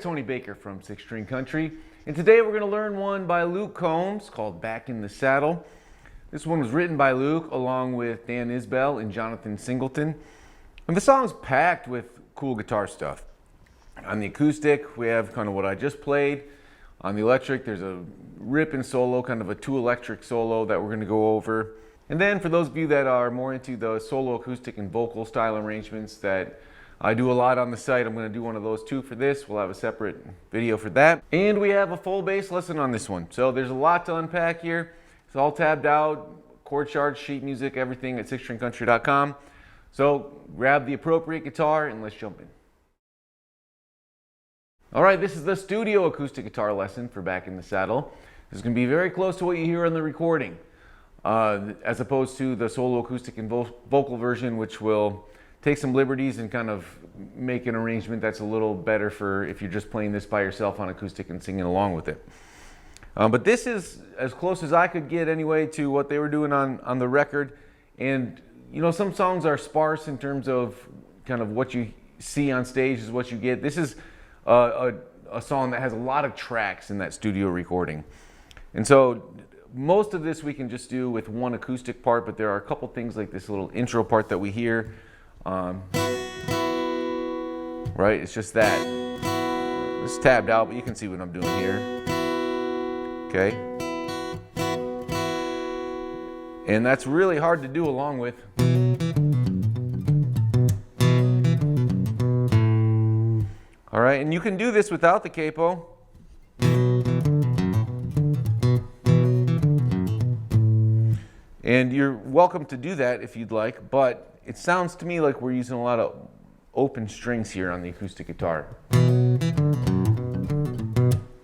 Tony Baker from Six String Country, and today we're going to learn one by Luke Combs called Back in the Saddle. This one was written by Luke along with Dan Isbell and Jonathan Singleton, and the song's packed with cool guitar stuff. On the acoustic, we have kind of what I just played. On the electric, there's a ripping solo, kind of a two electric solo that we're going to go over. And then for those of you that are more into the solo acoustic and vocal style arrangements that I do a lot on the site, I'm going to do one of those too for this. We'll have a separate video for that. And we have a full bass lesson on this one. So there's a lot to unpack here. It's all tabbed out, chord charts, sheet music, everything at sixstringcountry.com. So grab the appropriate guitar and let's jump in. All right, this is the studio acoustic guitar lesson for Back in the Saddle. This is going to be very close to what you hear on the recording, as opposed to the solo acoustic and vocal version, which will take some liberties and kind of make an arrangement that's a little better for if you're just playing this by yourself on acoustic and singing along with it. But this is as close as I could get anyway to what they were doing on the record. And you know, some songs are sparse in terms of kind of what you see on stage is what you get. This is a song that has a lot of tracks in that studio recording. And so most of this we can just do with one acoustic part, but there are a couple things like this little intro part that we hear. Right, it's just that. It's tabbed out, but you can see what I'm doing here. Okay. And that's really hard to do along with. All right, and you can do this without the capo. And you're welcome to do that if you'd like, but it sounds to me like we're using a lot of open strings here on the acoustic guitar. And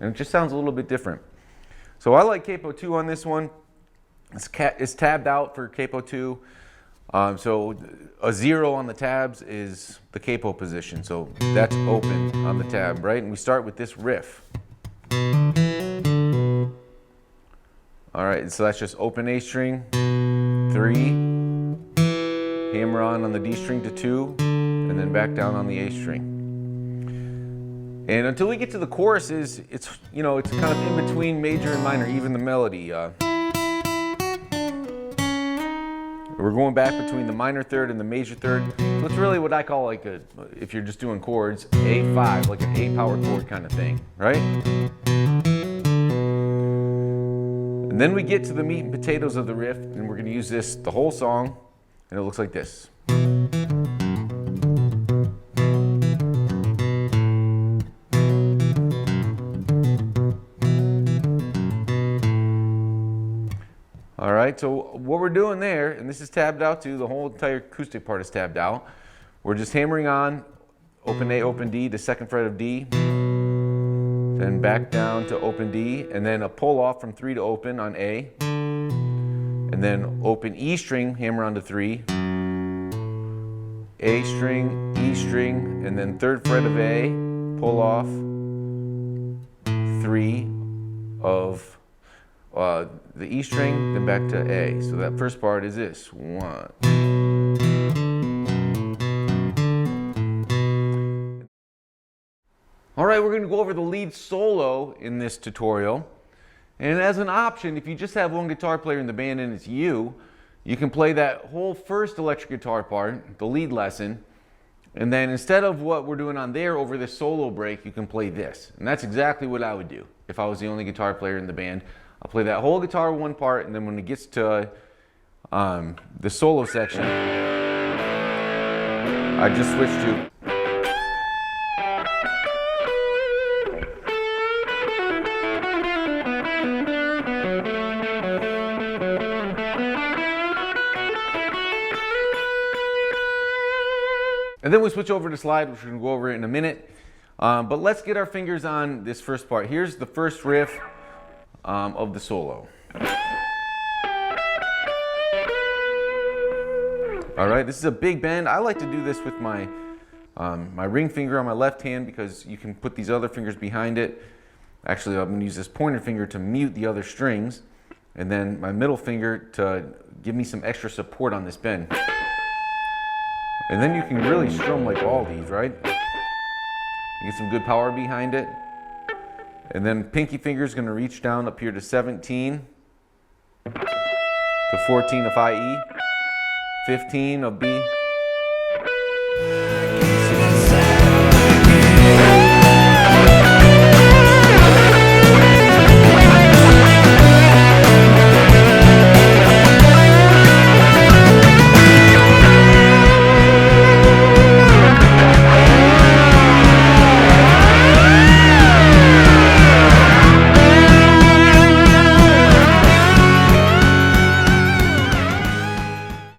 it just sounds a little bit different. So I like capo 2 on this one. It's tabbed out for capo 2. So a 0 on the tabs is the capo position. So that's open on the tab, right? And we start with this riff. All right, so that's just open A string, 3. Hammer on the D string to 2, and then back down on the A string. And until we get to the choruses, it's kind of in between major and minor, even the melody. We're going back between the minor third and the major third. So it's really what I call like if you're just doing chords, A5, like an A power chord kind of thing, right? And then we get to the meat and potatoes of the riff, and we're going to use this the whole song. And it looks like this. All right, so what we're doing there, and this is tabbed out too, the whole entire acoustic part is tabbed out. We're just hammering on open A, open D, the second fret of D, then back down to open D, and then a pull off from 3 to open on A. And then open E string, hammer onto 3, A string, E string, and then third fret of A, pull off 3 of the E string, then back to A. So that first part is this, 1. All right, we're going to go over the lead solo in this tutorial. And as an option, if you just have one guitar player in the band and it's you, you can play that whole first electric guitar part, the lead lesson, and then instead of what we're doing on there over this solo break, you can play this. And that's exactly what I would do if I was the only guitar player in the band. I'll play that whole guitar one part, and then when it gets to the solo section, I just switch to. And then we switch over to slide, which we're going to go over in a minute. But let's get our fingers on this first part. Here's the first riff of the solo. All right, this is a big bend. I like to do this with my ring finger on my left hand because you can put these other fingers behind it. Actually, I'm going to use this pointer finger to mute the other strings, and then my middle finger to give me some extra support on this bend. And then you can really strum like all these, right? You get some good power behind it. And then pinky finger is going to reach down up here to 17, to 14 of high E, 15 of B,